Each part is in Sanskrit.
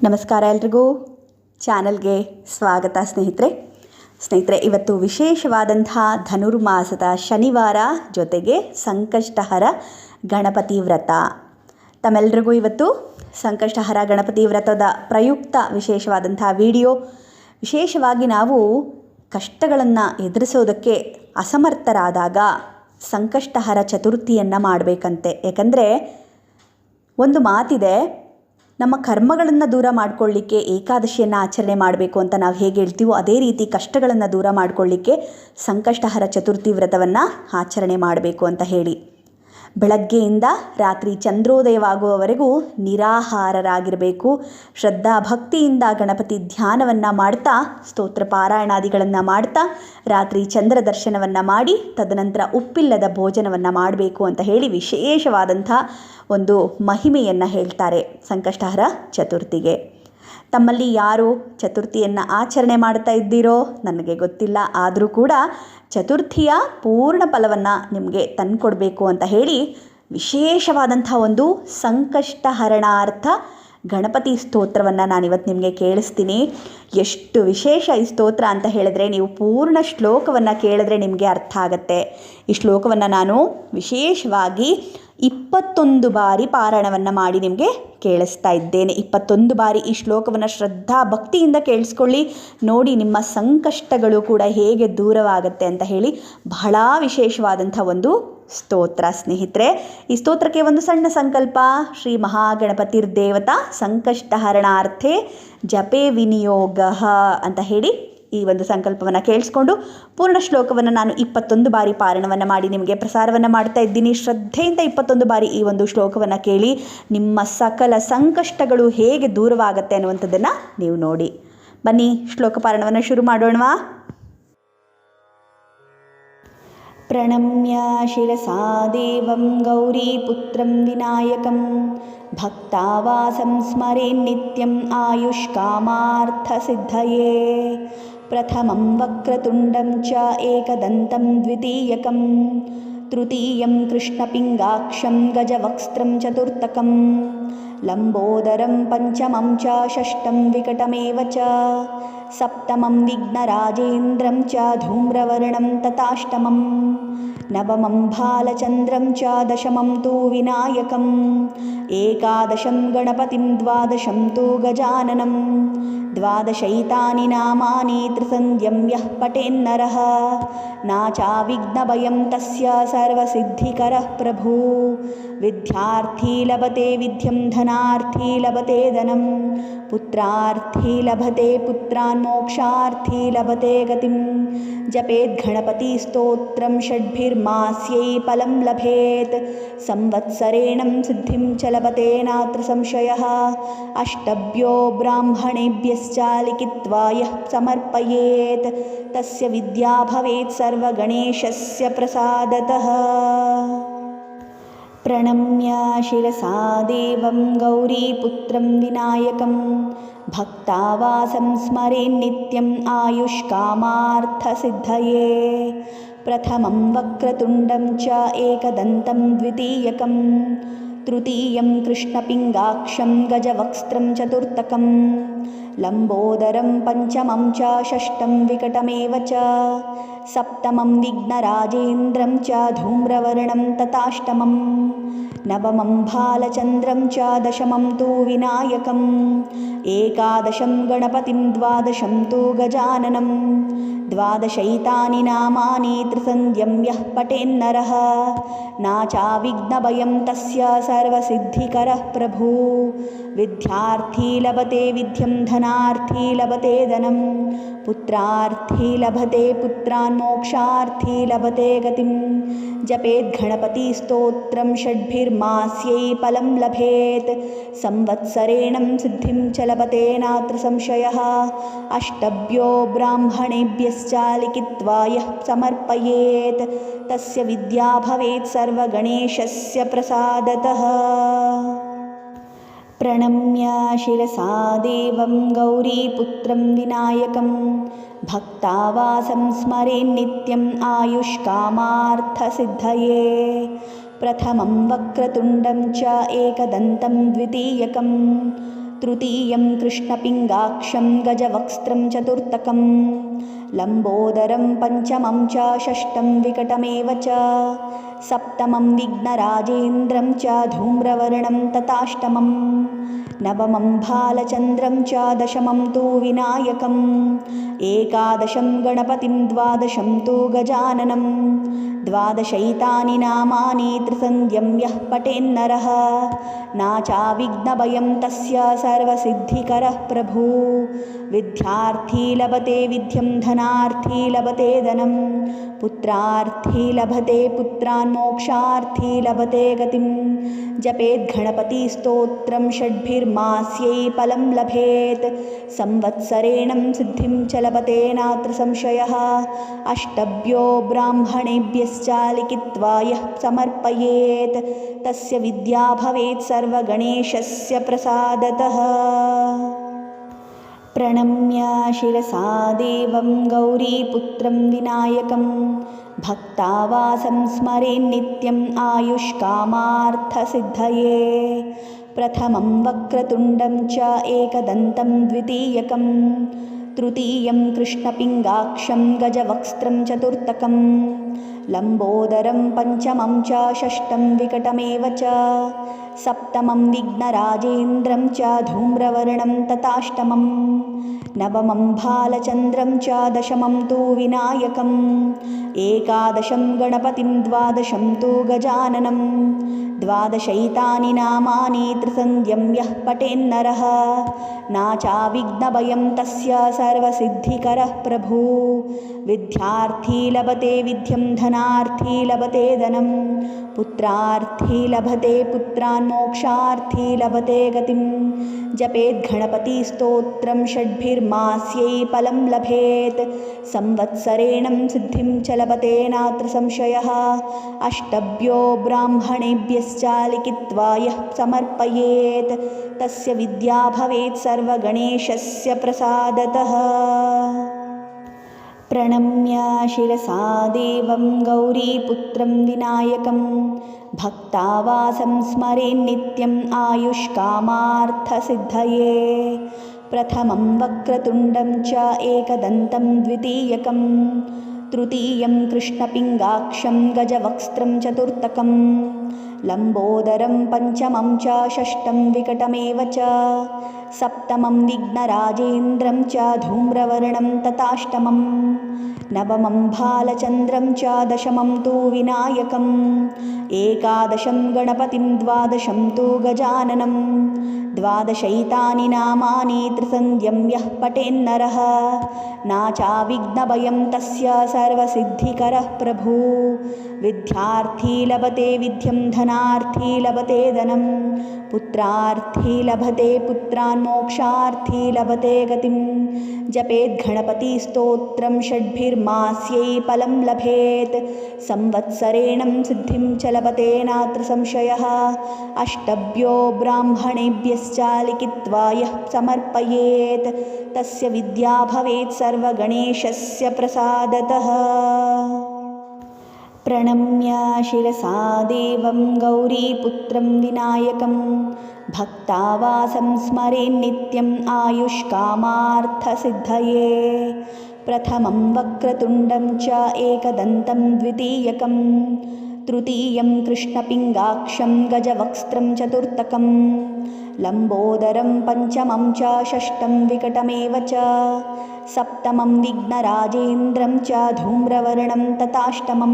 ನಮಸ್ಕಾರ ಎಲ್ರಿಗೂ ಚಾನಲ್ಗೆ ಸ್ವಾಗತ ಸ್ನೇಹಿತರೆ ಇವತ್ತು ವಿಶೇಷವಾದಂತಹ ಧನುರ್ಮಾಸದ ಶನಿವಾರ ಜೊತೆಗೆ ಸಂಕಷ್ಟಹರ ಗಣಪತಿ ವ್ರತ. ತಮ್ಮೆಲ್ಲರಿಗೂ ಇವತ್ತು ಸಂಕಷ್ಟಹರ ಗಣಪತಿ ವ್ರತದ ಪ್ರಯುಕ್ತ ವಿಶೇಷವಾದಂತಹ ವಿಡಿಯೋ. ವಿಶೇಷವಾಗಿ ನಾವು ಕಷ್ಟಗಳನ್ನು ಎದುರಿಸೋದಕ್ಕೆ ಅಸಮರ್ಥರಾದಾಗ ಸಂಕಷ್ಟಹರ ಚತುರ್ಥಿಯನ್ನು ಮಾಡಬೇಕಂತೆ. ಯಾಕಂದರೆ ಒಂದು ಮಾತಿದೆ, ನಮ್ಮ ಕರ್ಮಗಳನ್ನು ದೂರ ಮಾಡಿಕೊಳ್ಳಿಕ್ಕೆ ಏಕಾದಶಿಯನ್ನು ಆಚರಣೆ ಮಾಡಬೇಕು ಅಂತ ನಾವು ಹೇಗೆ ಹೇಳ್ತೀವೋ ಅದೇ ರೀತಿ ಕಷ್ಟಗಳನ್ನು ದೂರ ಮಾಡಿಕೊಳ್ಳಿಕ್ಕೆ ಸಂಕಷ್ಟಹರ ಚತುರ್ಥಿ ವ್ರತವನ್ನು ಆಚರಣೆ ಮಾಡಬೇಕು ಅಂತ ಹೇಳಿ. ಬೆಳಗ್ಗೆಯಿಂದ ರಾತ್ರಿ ಚಂದ್ರೋದಯವಾಗುವವರೆಗೂ ನಿರಾಹಾರರಾಗಿರಬೇಕು. ಶ್ರದ್ಧಾ ಭಕ್ತಿಯಿಂದ ಗಣಪತಿ ಧ್ಯಾನವನ್ನು ಮಾಡ್ತಾ, ಸ್ತೋತ್ರ ಪಾರಾಯಣಾದಿಗಳನ್ನು ಮಾಡ್ತಾ, ರಾತ್ರಿ ಚಂದ್ರ ದರ್ಶನವನ್ನು ಮಾಡಿ ತದನಂತರ ಉಪ್ಪಿಲ್ಲದ ಭೋಜನವನ್ನು ಮಾಡಬೇಕು ಅಂತ ಹೇಳಿ ವಿಶೇಷವಾದಂಥ ಒಂದು ಮಹಿಮೆಯನ್ನು ಹೇಳ್ತಾರೆ ಸಂಕಷ್ಟಹರ ಚತುರ್ಥಿಗೆ. ತಮ್ಮಲ್ಲಿ ಯಾರು ಚತುರ್ಥಿಯನ್ನು ಆಚರಣೆ ಮಾಡ್ತಾ ಇದ್ದೀರೋ ನನಗೆ ಗೊತ್ತಿಲ್ಲ, ಆದರೂ ಕೂಡ ಚತುರ್ಥಿಯ ಪೂರ್ಣ ಫಲವನ್ನು ನಿಮಗೆ ತಂದುಕೊಡ್ಬೇಕು ಅಂತ ಹೇಳಿ ವಿಶೇಷವಾದಂಥ ಒಂದು ಸಂಕಷ್ಟಹರಣಾರ್ಥ ಗಣಪತಿ ಸ್ತೋತ್ರವನ್ನು ನಾನಿವತ್ತು ನಿಮಗೆ ಕೇಳಿಸ್ತೀನಿ. ಎಷ್ಟು ವಿಶೇಷ ಈ ಸ್ತೋತ್ರ ಅಂತ ಹೇಳಿದ್ರೆ ನೀವು ಪೂರ್ಣ ಶ್ಲೋಕವನ್ನು ಕೇಳಿದ್ರೆ ನಿಮಗೆ ಅರ್ಥ ಆಗುತ್ತೆ. ಈ ಶ್ಲೋಕವನ್ನು ನಾನು ವಿಶೇಷವಾಗಿ 21 ಬಾರಿ ಪಾರಾಯಣವನ್ನು ಮಾಡಿ ನಿಮಗೆ ಕೇಳಿಸ್ತಾ ಇದ್ದೇನೆ. 21 ಬಾರಿ ಈ ಶ್ಲೋಕವನ್ನು ಶ್ರದ್ಧಾ ಭಕ್ತಿಯಿಂದ ಕೇಳಿಸ್ಕೊಳ್ಳಿ. ನೋಡಿ ನಿಮ್ಮ ಸಂಕಷ್ಟಗಳು ಕೂಡ ಹೇಗೆ ದೂರವಾಗುತ್ತೆ ಅಂತ ಹೇಳಿ. ಬಹಳ ವಿಶೇಷವಾದಂಥ ಒಂದು ಸ್ತೋತ್ರ ಸ್ನೇಹಿತರೆ. ಈ ಸ್ತೋತ್ರಕ್ಕೆ ಒಂದು ಸಣ್ಣ ಸಂಕಲ್ಪ. ಶ್ರೀ ಮಹಾಗಣಪತಿರ್ದೇವತಾ ಸಂಕಷ್ಟಹರಣಾರ್ಥೆ ಜಪೆ ವಿನಿಯೋಗ ಅಂತ ಹೇಳಿ ಈ ಒಂದು ಸಂಕಲ್ಪವನ್ನು ಕೇಳಿಸ್ಕೊಂಡು ಪೂರ್ಣ ಶ್ಲೋಕವನ್ನು ನಾನು 21 ಬಾರಿ ಪಾರಾಯಣವನ್ನು ಮಾಡಿ ನಿಮಗೆ ಪ್ರಸಾರವನ್ನು ಮಾಡ್ತಾ ಇದ್ದೀನಿ. ಶ್ರದ್ಧೆಯಿಂದ 21 ಬಾರಿ ಈ ಒಂದು ಶ್ಲೋಕವನ್ನು ಕೇಳಿ. ನಿಮ್ಮ ಸಕಲ ಸಂಕಷ್ಟಗಳು ಹೇಗೆ ದೂರವಾಗುತ್ತೆ ಅನ್ನುವಂಥದ್ದನ್ನು ನೀವು ನೋಡಿ. ಬನ್ನಿ ಶ್ಲೋಕ ಪಾರಾಯಣವನ್ನು ಶುರು ಮಾಡೋಣವಾ. ಪ್ರಣಮ್ಯ ಶಿರಸಾ ದೇವಂ ಗೌರೀಪುತ್ರಂ ವಿನಾಯಕಂ ಭಕ್ತಾವಾಸಂ ಸ್ಮರೇನ್ ನಿತ್ಯಂ ಆಯುಷ್ಕಾಮಾರ್ಥಸಿದ್ಧಯೇ. ಪ್ರಥಮಂ ವಕ್ರತುಂಡಂ ಚ ಏಕದಂತಂ ದ್ವಿತೀಯಕಂ ತೃತೀಯಂ ಕೃಷ್ಣಪಿಂಗಾಕ್ಷಂ ಗಜವಕ್ಸ್ತ್ರಂ ಚತುರ್ಥಕಂ ಲಂಬೋದರಂ ಪಂಚಮಂ ಚ ಷಷ್ಠಂ ವಿಕಟಮೇವ ಚ ಸಪ್ತಮಂ ವಿಘ್ನರಾಜೇಂದ್ರಂ ಚ ಧೂಮ್ರವರ್ಣಂ ತಥಾಷ್ಟಮಂ ನವಮಂ ಬಾಲಚಂದ್ರಂ ಚ ದಶಮಂ ತು ವಿನಾಯಕಂ ಏಕಾದಶಂ ಗಣಪತಿಂ ದ್ವಾದಶಂ ತು ಗಜಾನನಂ ದ್ವಾದಶೈತಾನಿ ನಾಮಾನಿ ತ್ರಿಸಂಧ್ಯಂ ಯಃ ಪಠೇನ್ನರಃ ನಾಚಾವಿಘ್ನಭಯಂ ತಸ್ಯ ಸರ್ವಸಿದ್ಧಿಕರಃ ಪ್ರಭು. ವಿದ್ಯಾರ್ಥಿ ಲಭತೆ ವಿದ್ಯಂ ಧನಾರ್ಥಿ ಲಭತೆ ಧನಂ ಪುತ್ರಾರ್ಥಿ ಲಭತೆ ಪುತ್ರಾನ್ ಮೋಕ್ಷಾರ್ಥಿ ಲಭತೆ ಗತಿಂ. ಜಪೇದ್ ಗಣಪತಿ ಸ್ತೋತ್ರಂ ಷಡ್ಭಿರ್ಮಾಸ್ಯೈ ಫಲಂ ಲಭೇತ್ ಸಂವತ್ಸರೇಣಂ ಸಿದ್ಧಿಂ ಚ ಲಭತೆ ನಾತ್ರ ಸಂಶಯಃ. ಅಷ್ಟಭ್ಯೋ ಬ್ರಾಹ್ಮಣೇಭ್ಯಶ್ಚ ಲಿಖಿತ್ವಾ ಯಃ ಸಮರ್ಪಯೇತ್ ತಸ್ಯ ವಿದ್ಯಾ ಭವೇತ್ ಸರ್ವಗಣೇಶಸ್ಯ ಪ್ರಸಾದತಃ. ಪ್ರಣಮ್ಯ ಶಿರಸಾ ದೇವಂ ಗೌರೀಪುತ್ರಂ ವಿನಾಯಕಂ ಭಕ್ತಾವಾಸಂ ಸ್ಮರೇನ್ ನಿತ್ಯಂ ಆಯುಷ್ಕಾಮಾರ್ಥಸಿದ್ಧಯೇ. ಪ್ರಥಮಂ ವಕ್ರತುಂಡಂ ಚ ಏಕದಂತಂ ದ್ವಿತೀಯಕಂ ತೃತೀಯಂ ಕೃಷ್ಣಪಿಂಗಾಕ್ಷಂ ಗಜವಕ್ಸ್ತ್ರಂ ಚತುರ್ಥಕಂ ಲಂಬೋದರಂ ಪಂಚಮಂ ಚ ಷಷ್ಠಂ ವಿಕಟಮೇವ ಚ ಸಪ್ತಮಂ ವಿಘ್ನರಾಜೇಂದ್ರಂ ಚ ಧೂಮ್ರವರ್ಣಂ ತಥಾಷ್ಟಮಂ ನವಮಂ ಬಾಲಚಂದ್ರಂ ಚ ದಶಮಂ ತು ವಿನಾಯಕಂ ಏಕಾದಶಂ ಗಣಪತಿಂ ದ್ವಾದಶಂ ತು ಗಜಾನನಂ ದ್ವಾದಶೈತಾನಿ ನಾಮಾನಿ ತ್ರಿಸಂಧ್ಯಂ ಯಃ ಪಠೇನ್ನರಃ ನಾಚಾವಿಘ್ನಭಯಂ ತಸ್ಯ ಸರ್ವಸಿದ್ಧಿಕರಃ ಪ್ರಭು. ವಿದ್ಯಾರ್ಥಿ ಲಭತೆ ವಿದ್ಯಂ ಧನಾರ್ಥಿ ಲಭತೆ ಧನಂ ಪುತ್ರಾರ್ಥಿ ಲಭತೆ ಪುತ್ರಾನ್ ಮೋಕ್ಷಾರ್ಥಿ ಲಭತೆ ಗತಿಂ. ಜಪೇದ್ ಗಣಪತಿ ಸ್ತೋತ್ರಂ ಷಡ್ಭಿರ್ಮಾಸ್ಯೈ ಫಲಂ ಲಭೇತ್ ಸಂವತ್ಸರೇಣಂ ಸಿದ್ಧಿಂ ಚ ಲಭತೆ ನಾತ್ರ ಸಂಶಯಃ. ಅಷ್ಟಭ್ಯೋ ಬ್ರಾಹ್ಮಣೇಭ್ಯಶ್ಚ ಲಿಖಿತ್ವಾ ಯಃ ಸಮರ್ಪಯೇತ್ ತಸ್ಯ ವಿದ್ಯಾ ಭವೇತ್ ಸರ್ವಗಣೇಶಸ್ಯ ಪ್ರಸಾದತಃ. ಪ್ರಣಮ್ಯ ಶಿರಸಾ ದೇವಂ ಗೌರೀಪುತ್ರಂ ವಿನಾಯಕಂ ಭಕ್ತಾವಾಸಂ ಸ್ಮರೇನ್ ನಿತ್ಯಂ ಆಯುಷ್ಕಾಮಾರ್ಥಸಿದ್ಧಯೇ. ಪ್ರಥಮಂ ವಕ್ರತುಂಡಂ ಚ ಏಕದಂತಂ ದ್ವಿತೀಯಕಂ तृतीयं कृष्णपिङ्गाक्षं गजवक्त्रं चतुर्थकं लम्बोदरं पञ्चमं च षष्ठं विकटमेव च सप्तमं विघ्नराजेन्द्रं च धूम्रवर्णं तथाष्टमं नवमं भालचन्द्रं च दशमं तु विनायकम् एकादशं गणपतिं द्वादशं तु गजाननं द्वादशैतानि नामानि त्रिसन्ध्यं यः पठेन्नरः नाचाविघ्नभयं तस्य सर्वसिद्धिकरः प्रभु विद्यार्थी लभते विद्यं धनार्थी लभते धनं पुत्रार्थी लभते पुत्रान् मोक्षार्थी लभते गतिं जपेत् गणपतिस्तोत्रं षड्भिर्मास्यै फलं लभेत् संवत्सरेणं सिद्धिं च लभते नात्र संशयः अष्टभ्यो ब्राह्मणेभ्यश्च लिखित्वा यः समर्पयेत् तस्य विद्या भवेत् सर्वगणेशस्य प्रसादतः। प्रणम्य शिरसा देवं गौरीपुत्रं विनायकं भक्तावासं स्मरेन्नित्यम् आयुष्कामार्थसिद्धये प्रथमं वक्रतुण्डं च एकदन्तं द्वितीयकं तृतीयं कृष्णपिङ्गाक्षं गजवक्त्रं चतुर्थकं लम्बोदरं पञ्चमं च षष्ठं विकटमेव च सप्तमं विघ्नराजेन्द्रं च धूम्रवर्णं तथाष्टमं नवमं भालचन्द्रं च दशमं तु विनायकम् एकादशं गणपतिं द्वादशं तु गजाननं द्वादशैतानि नामानि त्रिसन्ध्यं यः पठेन्नरः नाचाविघ्नभयं तस्य सर्वसिद्धिकरः प्रभु विद्यार्थी लभते विद्यं धनार्थी लभते धनं पुत्रार्थी लभते पुत्रान् मोक्षार्थी लभते गतिं जपेत् गणपतिस्तोत्रं षड्भिर्मास्यै फलं लभेत् संवत्सरेणं सिद्धिं च लभते नात्र संशयः अष्टभ्यो ब्राह्मणेभ्यश्च लिखित्वा यः समर्पयेत् तस्य विद्या भवेत् सर्वगणेशस्य प्रसादतः। प्रणम्य शिरसा देवं गौरीपुत्रं विनायकं भक्तावासं स्मरेन्नित्यम् आयुष्कामार्थसिद्धये प्रथमं वक्रतुण्डं च एकदन्तं द्वितीयकं तृतीयं कृष्णपिङ्गाक्षं गजवक्त्रं चतुर्थकं लम्बोदरं पञ्चमं च षष्ठं विकटमेव च सप्तमं विघ्नराजेन्द्रं च धूम्रवर्णं तथाष्टमं नवमं भालचन्द्रं च दशमं तु विनायकम् एकादशं गणपतिं द्वादशं तु गजाननं द्वादशैतानि नामानि त्रिसन्ध्यं यः पठेन्नरः नाचाविघ्नभयं तस्य सर्वसिद्धिकरः प्रभु विद्यार्थी लभते विद्यं धनार्थी लभते धनं पुत्रार्थी लभते पुत्रान् मोक्षार्थी लभते गतिं जपेत् गणपतिस्तोत्रं षड्भिर्मास्यै फलं लभेत् संवत्सरेणं सिद्धिं च लभते नात्र संशयः अष्टभ्यो ब्राह्मणेभ्यश्च लिखित्वा यः समर्पयेत् तस्य विद्या भवेत् सर्वगणेशस्य प्रसादतः। प्रणम्य शिरसा देवं गौरीपुत्रं विनायकं भक्तावासं स्मरेन्नित्यम् आयुष्कामार्थसिद्धये प्रथमं वक्रतुण्डं च एकदन्तं द्वितीयकं तृतीयं कृष्णपिङ्गाक्षं गजवक्त्रं चतुर्थकं लम्बोदरं पञ्चमं च षष्ठं विकटमेव च सप्तमं विघ्नराजेन्द्रं च धूम्रवर्णं तथाष्टमं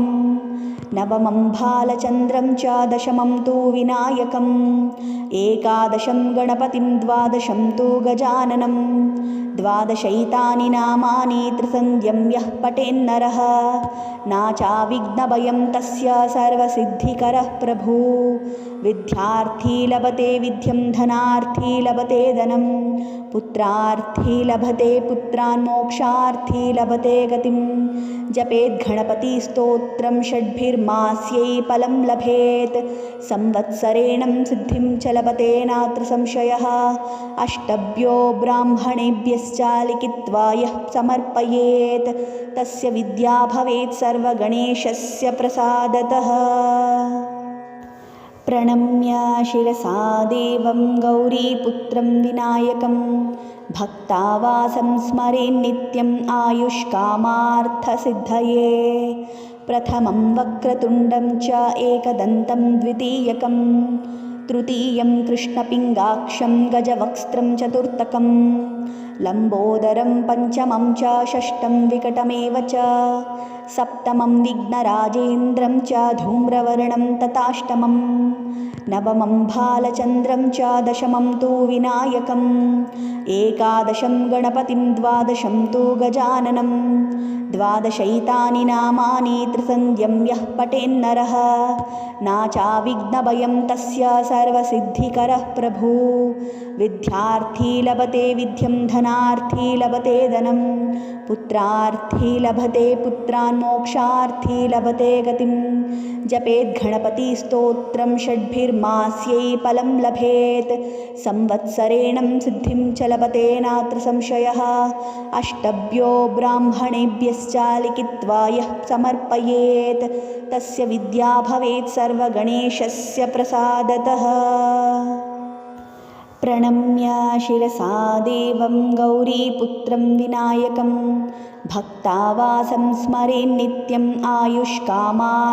नवमं भालचन्द्रं च दशमं तु विनायकम् एकादशं गणपतिं द्वादशं तु गजाननं द्वादशैतानि नामानि त्रिसन्ध्यं यः पठेन्नरः नाचाविघ्नभयं तस्य सर्वसिद्धिकरः प्रभु विद्यार्थी लभते विद्यं धनार्थी लभते धनं पुत्रार्थी लभते पुत्रान् मोक्षार्थी लभते गतिं जपेत् गणपतिस्तोत्रं षड्भिर्मास्यै फलं लभेत् संवत्सरेणं सिद्धिं च लभते नात्र संशयः अष्टभ्यो ब्राह्मणेभ्यश्च लिखित्वा यः समर्पयेत् तस्य विद्या भवेत् सर्वगणेशस्य प्रसादतः। प्रणम्य शिरसा देवं गौरीपुत्रं विनायकं भक्तावासं स्मरेन्नित्यम् आयुष्कामार्थसिद्धये। प्रथमं वक्रतुण्डं च एकदन्तं द्वितीयकं तृतीयं कृष्णपिङ्गाक्षं गजवक्त्रं चतुर्थकं लम्बोदरं पञ्चमं च षष्ठं विकटमेव च सप्तमं विघ्नराजेन्द्रं च धूम्रवर्णं तथाष्टमं नवमं भालचन्द्रं च दशमं तु विनायकम् एकादशं गणपतिं द्वादशं तु गजाननं द्वादशैतानि नामानि त्रिसन्ध्यं यः पठेन्नरः नाचाविघ्नभयं तस्य सर्वसिद्धिकरः प्रभु। विद्यार्थी लभते विद्यं धनार्थी लभते धनं पुत्रार्थी लभते पुत्रान् मोक्षार्थी लभते गतिं जपेत् गणपतिस्तोत्रं षड्भिर्मास्यै फलं लभेत् संवत्सरेण सिद्धिं च लभते नात्र संशयः। अष्टभ्यो ब्राह्मणेभ्यश्च लिखित्वा यः समर्पयेत् तस्य विद्या भवेत् सर्वगणेशस्य प्रसादतः। प्रणम्य शिरसा देवं गौरीपुत्रं विनायकं भक्तावासं स्मरेन्नित्यम् आयुष्कामार्थसिद्धये।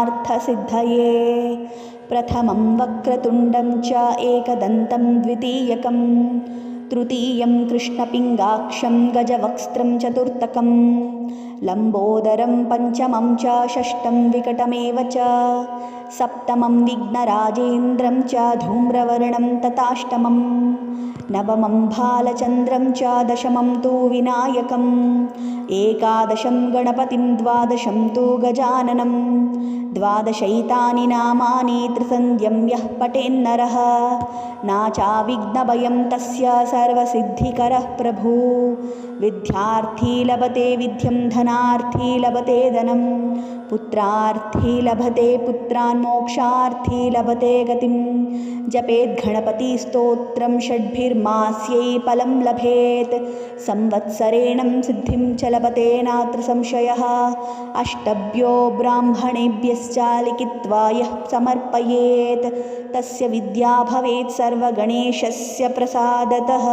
प्रथमं वक्रतुण्डं च एकदन्तं द्वितीयकं तृतीयं कृष्णपिङ्गाक्षं गजवक्त्रं चतुर्थकं लम्बोदरं पञ्चमं च षष्ठं विकटमेव च सप्तमं विघ्नराजेन्द्रं च धूम्रवर्णं तथाष्टमं नवमं भालचन्द्रं च दशमं तु विनायकम् एकादशं गणपतिं द्वादशं तु गजाननं द्वादशैतानि नामानि त्रिसन्ध्यं यः पठेन्नरः नाचाविघ्नभयं तस्य सर्वसिद्धिकरः प्रभु। विद्यार्थी लभते विद्यं धनार्थी लभते धनं पुत्रार्थी लभते पुत्रान् मोक्षार्थी लभते गतिं जपेत् गणपतिस्तोत्रं षड्भिर्मास्यै फलं लभेत् संवत्सरेण सिद्धिं च लभते नात्र संशयः। अष्टभ्यो ब्राह्मणेभ्यश्च लिखित्वा यः समर्पयेत् तस्य विद्या भवेत् सर्वगणेशस्य प्रसादतः।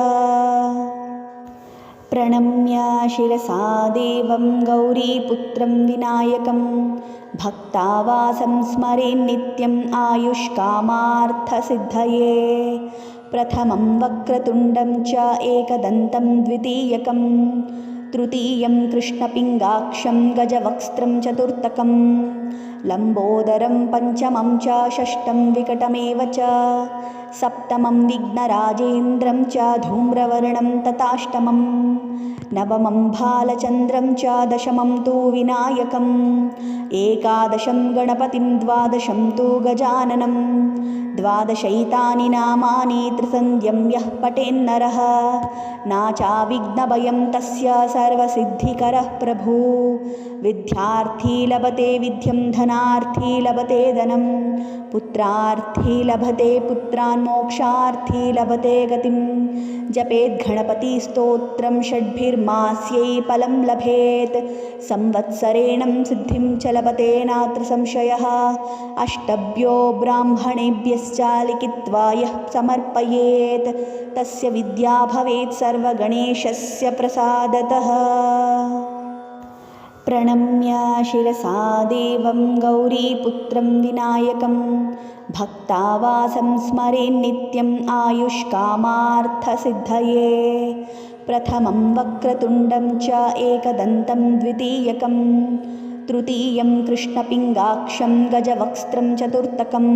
प्रणम्य शिरसा देवं गौरीपुत्रं विनायकं भक्तावासं स्मरेन्नित्यम् आयुष्कामार्थसिद्धये। प्रथमं वक्रतुण्डं च एकदन्तं द्वितीयकं तृतीयं कृष्णपिङ्गाक्षं गजवक्त्रं चतुर्थकं लम्बोदरं पञ्चमं च षष्ठं विकटमेव च सप्तमं विघ्नराजेन्द्रं च धूम्रवर्णं तथाष्टमं नवमं भालचन्द्रं च दशमं तु विनायकम् एकादशं गणपतिं द्वादशं तु गजाननं द्वादशैतानि नामानि त्रिसन्ध्यं यः पठेन्नरः नाचाविघ्नभयं तस्य सर्वसिद्धिकरः प्रभु। विद्यार्थी लभते विद्यं धनार्थी लभते धनं पुत्रार्थी लभते पुत्रान् मोक्षार्थी लभते गतिं जपेत् गणपतिस्तोत्रं षड्भिर्मास्यै फलं लभेत् संवत्सरेण सिद्धिं च लभते नात्र संशयः। अष्टभ्यो ब्राह्मणेभ्यश्च लिखित्वा यः समर्पयेत् तस्य विद्या भवेत् सर्वगणेशस्य प्रसादतः। प्रणम्य शिरसा देवं गौरीपुत्रं विनायकं भक्तावासं स्मरेन्नित्यम् आयुष्कामार्थसिद्धये। प्रथमं वक्रतुण्डं च एकदन्तं द्वितीयकं तृतीयं कृष्णपिङ्गाक्षं गजवक्त्रं चतुर्थकं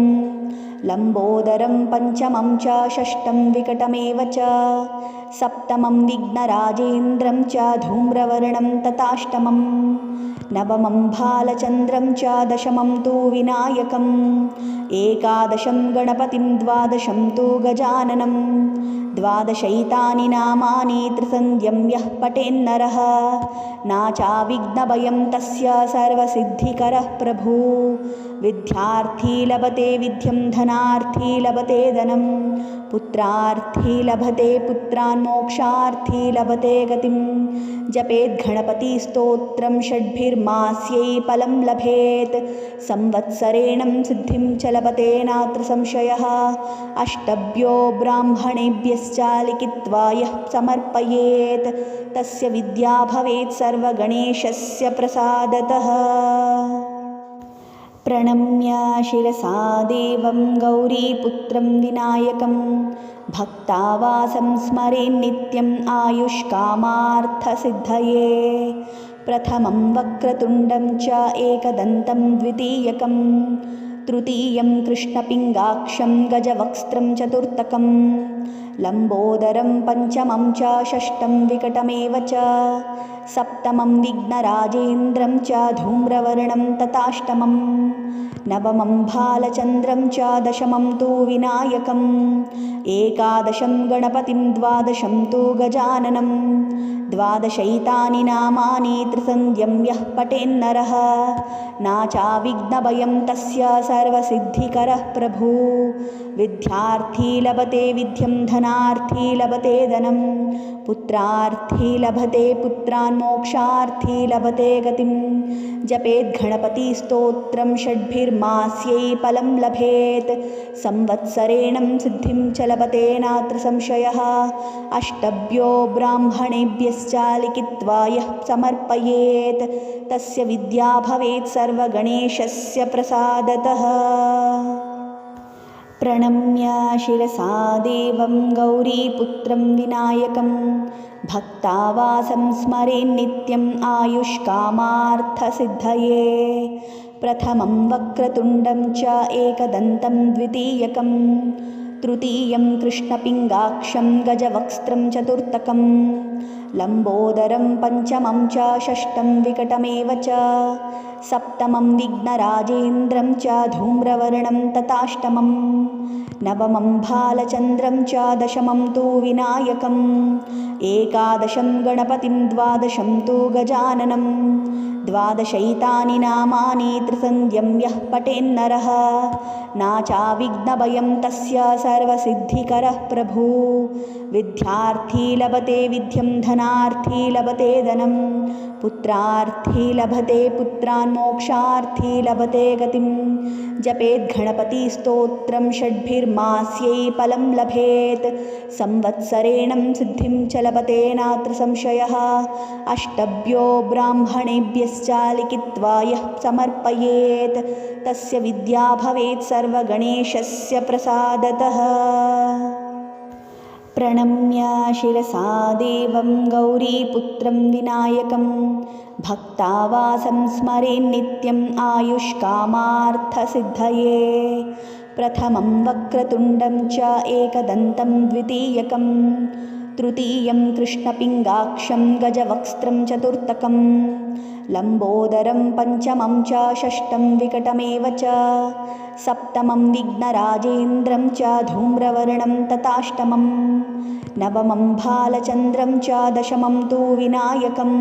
लम्बोदरं पञ्चमं च षष्ठं विकटमेव च सप्तमं विघ्नराजेन्द्रं च धूम्रवर्णं तथाष्टमं नवमं भालचन्द्रं च दशमं तु विनायकम् एकादशं गणपतिं द्वादशं तु गजाननं द्वादशैतानि नामानि त्रिसन्ध्यं यः पठेन्नरः नाचाविघ्नभयं तस्य सर्वसिद्धिकरः प्रभु। विद्यार्थी लभते विद्यं धनार्थी धनार्थी लभते धनं पुत्रार्थी लभते पुत्रान् मोक्षार्थी लभते गतिं जपेद्गणपतिस्तोत्रं षड्भिर्मास्यै फलं लभेत् संवत्सरेणं सिद्धिं च लभते नात्र संशयः अष्टभ्यो ब्राह्मणेभ्यश्च लिखित्वा यः समर्पयेत् तस्य विद्या भवेत् सर्वगणेशस्य प्रसादतः। प्रणम्य शिरसा देवं गौरीपुत्रं विनायकं भक्तावासं स्मरेन्नित्यम् आयुष्कामार्थसिद्धये प्रथमं वक्रतुण्डं च एकदन्तं द्वितीयकं तृतीयं कृष्णपिङ्गाक्षं गजवक्त्रं चतुर्थकं लम्बोदरं पञ्चमं च षष्ठं विकटमेव च सप्तमं विघ्नराजेन्द्रं च धूम्रवर्णं तथाष्टमं नवमं भालचन्द्रं च दशमं तु विनायकम् एकादशं गणपतिं द्वादशं तु गजाननं द्वादशैतानि नामानि त्रिसन्ध्यं यः पठेन्नरः नाचाविघ्नभयं तस्य सर्वसिद्धिकरः प्रभु विद्यार्थी लभते विद्यं धनार्थी लभते धनं पुत्रार्थी लभते पुत्रान् मोक्षार्थी लभते गतिं जपेद्गणपतिस्तोत्रं षड्भिर्मास्यै फलं लभेत् संवत्सरेणं सिद्धिं च लभते नात्र संशयः अष्टभ्यो ब्राह्मणेभ्यश्च लिखित्वा यः समर्पयेत् तस्य विद्या भवेत् सर्वगणेशस्य प्रसादतः। प्रणम्य शिरसा देवं गौरीपुत्रं विनायकं भक्तावासं स्मरेन्नित्यम् आयुष्कामार्थसिद्धये प्रथमं वक्रतुण्डं च एकदन्तं द्वितीयकं तृतीयं कृष्णपिङ्गाक्षं गजवक्त्रं चतुर्थकं लम्बोदरं पञ्चमं च षष्ठं विकटमेव च सप्तमं विघ्नराजेन्द्रं च धूम्रवर्णं तथाष्टमं नवमं भालचन्द्रं च दशमं तु विनायकम् एकादशं गणपतिं द्वादशं तु गजाननं द्वादशैतानि नामानि त्रिसन्ध्यं यः पठेन्नरः नाचाविघ्नभयं तस्य सर्वसिद्धिकरः प्रभु विद्यार्थी लभते विद्यं धनार्थी लभते धनं पुत्रार्थी लभते पुत्रान् मोक्षार्थी लभते गतिं जपेद्गणपतिस्तोत्रं षड्भिर्मास्यै फलं लभेत् संवत्सरेणं सिद्धिं च लभते नात्र संशयः अष्टभ्यो ब्राह्मणेभ्यश्च लिखित्वा यः समर्पयेत् तस्य विद्या भवेत् सर्वगणेशस्य प्रसादतः। प्रणम्य शिरसा देवं गौरीपुत्रं विनायकं भक्तावासं स्मरेन्नित्यम् आयुष्कामार्थसिद्धये प्रथमं वक्रतुण्डं च एकदन्तं द्वितीयकं तृतीयं कृष्णपिङ्गाक्षं गजवक्त्रं चतुर्थकं लम्बोदरं पञ्चमं च षष्ठं विकटमेव च सप्तमं विघ्नराजेन्द्रं च धूम्रवर्णं तथाष्टमं नवमं भालचन्द्रं च दशमं तु विनायकम्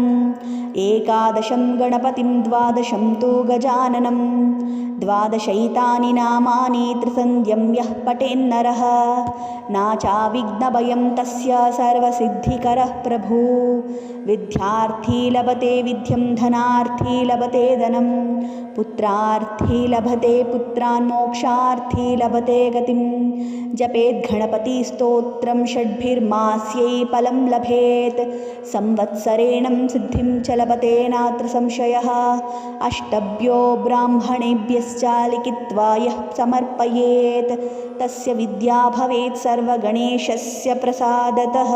एकादशं गणपतिं द्वादशं तु गजाननं द्वादशैतानि नामानि त्रिसन्ध्यं यः पठेन्नरः नाचाविघ्नभयं तस्य सर्वसिद्धिकरः प्रभु विद्यार्थी लभते विद्यं धनार्थी लभते धनं पुत्रार्थी लभते पुत्रान् मोक्षार्थी लभते गतिं जपेद्गणपतिस्तोत्रं षड्भिर्मास्यै फलं लभेत् संवत्सरेणं सिद्धिं च लभते नात्र संशयः अष्टभ्यो ब्राह्मणेभ्यश्च लिखित्वा यः समर्पयेत् तस्य विद्या भवेत् सर्वगणेशस्य प्रसादतः।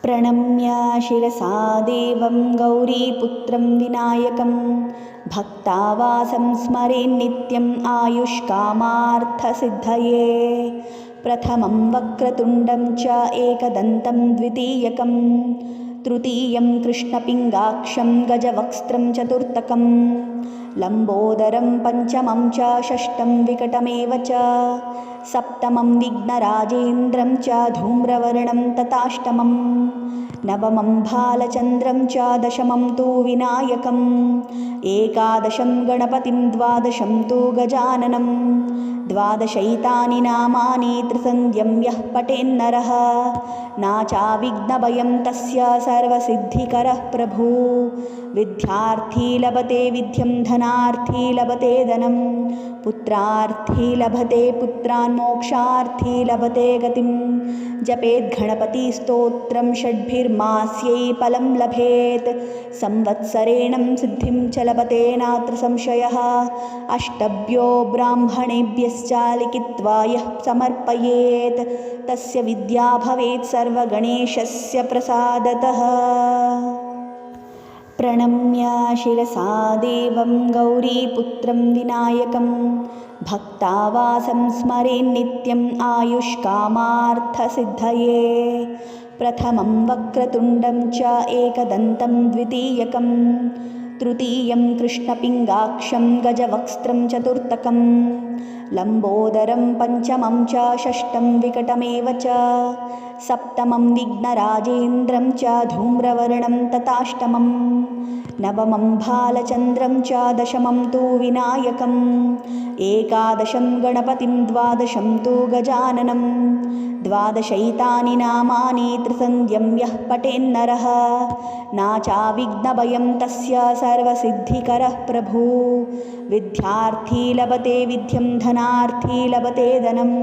प्रणम्य शिरसा देवं गौरीपुत्रं विनायकं भक्तावासं स्मरेन्नित्यम् आयुष्कामार्थसिद्धये प्रथमं वक्रतुण्डं च एकदन्तं द्वितीयकं तृतीयं कृष्णपिङ्गाक्षं गजवक्त्रं चतुर्थकं लम्बोदरं पञ्चमं च षष्ठं विकटमेव च सप्तमं विघ्नराजेन्द्रं च धूम्रवर्णं तथाष्टमं नवमं भालचन्द्रं च दशमं तु विनायकम् एकादशं गणपतिं द्वादशं तु गजाननं द्वादशैतानि नामानि त्रिसन्ध्यं यः पठेन्नरः नाचाविघ्नभयं तस्य सर्वसिद्धिकरः प्रभु विद्यार्थी लभते विद्यं धनार्थी लभते धनं पुत्रार्थी लभते पुत्रान् मोक्षार्थी लभते गतिं जपेद्गणपतिस्तोत्रं षड्भिर्मास्यै फलं लभेत् संवत्सरेणं सिद्धिं च लभते नात्र संशयः अष्टभ्यो ब्राह्मणेभ्यश्च लिखित्वा यः समर्पयेत् तस्य विद्या भवेत् सर्वगणेशस्य प्रसादतः प्रणम्य शिरसा देवं गौरीपुत्रं विनायकं भक्तावासं स्मरेन्नित्यम् आयुष्कामार्थसिद्धये प्रथमं वक्रतुण्डं च एकदन्तं द्वितीयकं तृतीयं कृष्णपिङ्गाक्षं गजवक्त्रं चतुर्थकं लम्बोदरं पञ्चमं च षष्ठं विकटमेव च सप्तमं विघ्नराजेन्द्रं च धूम्रवर्णं तथाष्टमं नवमं भालचन्द्रं च दशमं तु विनायकम् एकादशं गणपतिं द्वादशं तु गजाननं द्वादशैतानि नामानि त्रिसन्ध्यं यः पठेन्नरः नाचाविघ्नभयं तस्य सर्वसिद्धिकरः प्रभु विद्यार्थी लभते विद्यं धनार्थी लभते धनं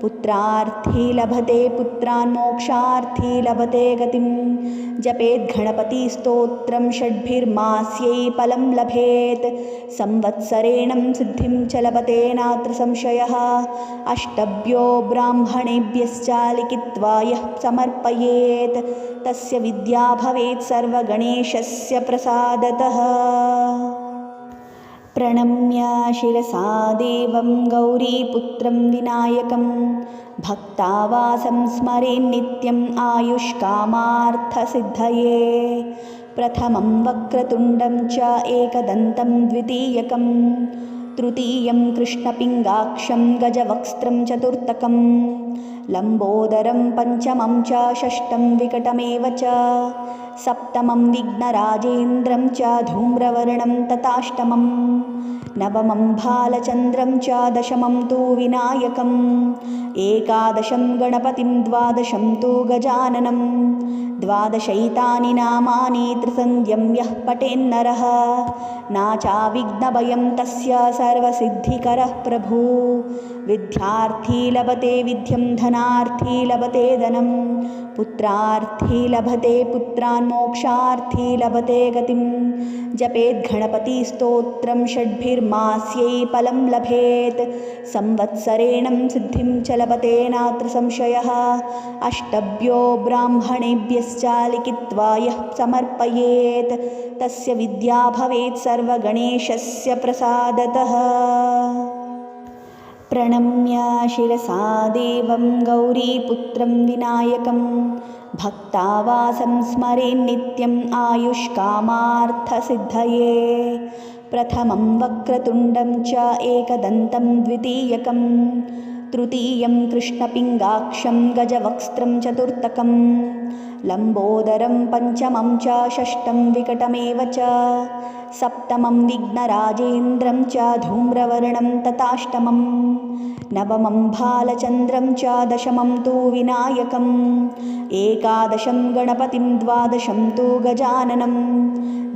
पुत्रार्थी लभते पुत्रान् मोक्षार्थी लभते गतिं जपेद्गणपतिस्तोत्रं षड्भिर्मास्यै फलं लभेत् संवत्सरेणं सिद्धिं च लभते नात्र संशयः अष्टभ्यो ब्राह्मणेभ्यश्च लिखित्वा यः समर्पयेत् तस्य विद्या भवेत् सर्वगणेशस्य प्रसादतः प्रणम्य शिरसा देवं गौरीपुत्रं विनायकं भक्तावासं स्मरेन्नित्यम् आयुष्कामार्थसिद्धये प्रथमं वक्रतुण्डं च एकदन्तं द्वितीयकं तृतीयं कृष्णपिङ्गाक्षं गजवक्त्रं चतुर्थकं लम्बोदरं पञ्चमं च षष्ठं विकटमेव च सप्तमं विघ्नराजेन्द्रं च धूम्रवर्णं तथाष्टमं नवमं भालचन्द्रं च दशमं तु विनायकम् एकादशं गणपतिं द्वादशं तु गजाननं द्वादशैतानि नामानि त्रिसन्ध्यं यः पठेन्नरः नाचाविघ्नभयं तस्य सर्वसिद्धिकरः प्रभु विद्यार्थी लभते विद्यं धनार्थी लभते धनं पुत्रार्थी लभते पुत्रान् मोक्षार्थी लभते गतिं जपेद्गणपतिस्तोत्रं षड्भिर्मास्यै फलं लभेत् संवत्सरेणं सिद्धिं च लभते नात्र संशयः अष्टभ्यो ब्राह्मणेभ्यश्च लिखित्वा यः समर्पयेत् तस्य विद्या भवेत् सर्वगणेशस्य प्रसादतः प्रणम्य शिरसा देवं गौरीपुत्रं विनायकं भक्तावासं स्मरेन्नित्यम् आयुष्कामार्थसिद्धये प्रथमं वक्रतुण्डं च एकदन्तं द्वितीयकं तृतीयं कृष्णपिङ्गाक्षं गजवक्त्रं चतुर्थकं लम्बोदरं पञ्चमं च षष्ठं विकटमेव च सप्तमं विघ्नराजेन्द्रं च धूम्रवर्णं तथाष्टमं नवमं भालचन्द्रं च दशमं तु विनायकम् एकादशं गणपतिं द्वादशं तु गजाननं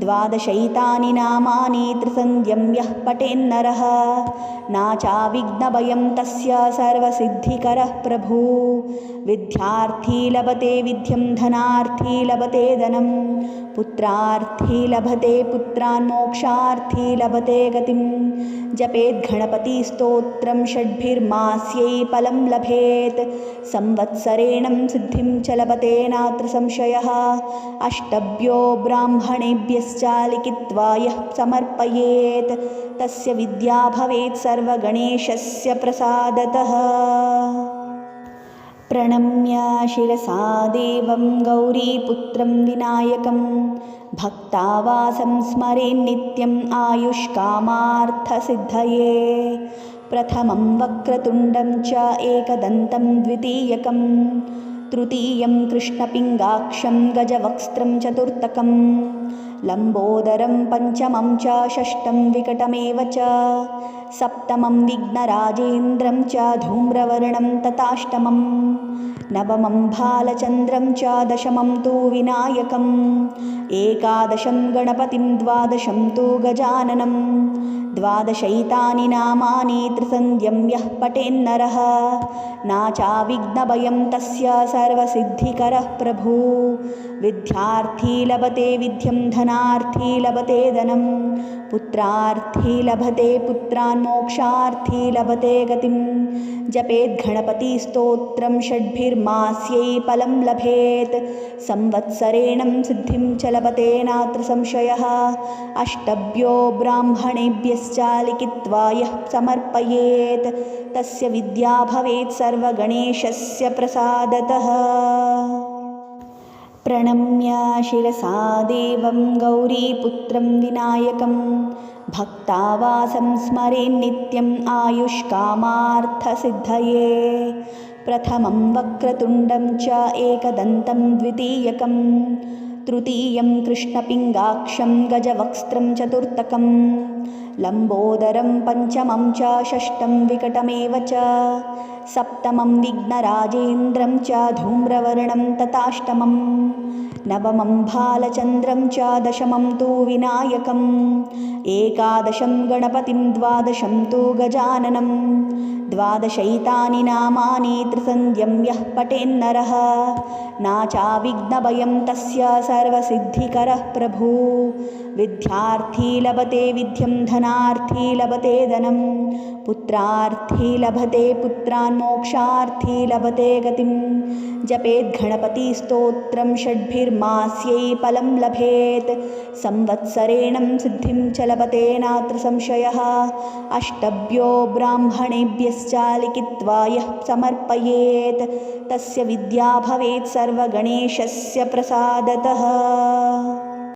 द्वादशैतानि नामानि त्रिसन्ध्यं यः पठेन्नरः नाचाविघ्नभयं तस्य सर्वसिद्धिकरः प्रभु विद्यार्थी लभते विद्यं धनार्थी लभते धनं पुत्रार्थी लभते पुत्रान् मोक्षार्थी लभते गतिं जपेद्गणपतिस्तोत्रं षड्भिर्मास्यै फलं लभेत् संवत्सरेणं सिद्धिं च लभते नात्र संशयः अष्टभ्यो ब्राह्मणेभ्यश्च लिखित्वा यः समर्पयेत् तस्य विद्या भवेत् सर्वगणेशस्य प्रसादतः प्रणम्य शिरसा देवं गौरीपुत्रं विनायकं भक्तावासं स्मरेन्नित्यम् आयुष्कामार्थसिद्धये। प्रथमं वक्रतुण्डं च एकदन्तं द्वितीयकं तृतीयं कृष्णपिङ्गाक्षं गजवक्त्रं चतुर्थकं लम्बोदरं पञ्चमं च षष्ठं विकटमेव च सप्तमं विघ्नराजेन्द्रं च धूम्रवर्णं तथाष्टमं नवमं भालचन्द्रं च दशमं तु विनायकम् एकादशं गणपतिं द्वादशं तु गजाननं द्वादशैतानि नामानि त्रिसन्ध्यं यः पठेन्नरः नाचाविघ्नभयं तस्य सर्वसिद्धिकरः प्रभु। विद्यार्थी लभते विद्यं धनार्थी लभते धनं पुत्रार्थी लभते पुत्रान् मोक्षार्थी लभते गतिं जपेत् गणपतिस्तोत्रं षड्भिर्मास्यै फलं लभेत् संवत्सरेण सिद्धिं च लभते नात्र संशयः। अष्टभ्यो ब्राह्मणेभ्यश्च लिखित्वा यः समर्पयेत् तस्य विद्या भवेत् सर्वगणेशस्य प्रसादतः। प्रणम्य शिरसा देवं गौरीपुत्रं विनायकं भक्तावासं स्मरेन्नित्यम् आयुष्कामार्थसिद्धये। प्रथमं वक्रतुण्डं च एकदन्तं द्वितीयकं तृतीयं कृष्णपिङ्गाक्षं गजवक्त्रं चतुर्थकं लम्बोदरं पञ्चमं च षष्ठं विकटमेव च सप्तमं विघ्नराजेन्द्रं च धूम्रवर्णं तथाष्टमं नवमं भालचन्द्रं च दशमं तु विनायकम् एकादशं गणपतिं द्वादशं तु गजाननं द्वादशैतानि नामानि त्रिसन्ध्यं यः पठेन्नरः नाचाविघ्नभयं तस्य सर्वसिद्धिकरः प्रभु। विद्यार्थी लभते विद्यं धनार्थी लभते धनं पुत्रार्थी लभते पुत्रान् मोक्षार्थी लभते गतिं जपेत् गणपतिस्तोत्रं षड्भिर्मास्यै फलं लभेत् संवत्सरेण सिद्धिं च लभते नात्र संशयः। अष्टभ्यो ब्राह्मणेभ्यश्च लिखित्वा यः समर्पयेत् तस्य विद्या भवेत् सर्वगणेशस्य प्रसादतः।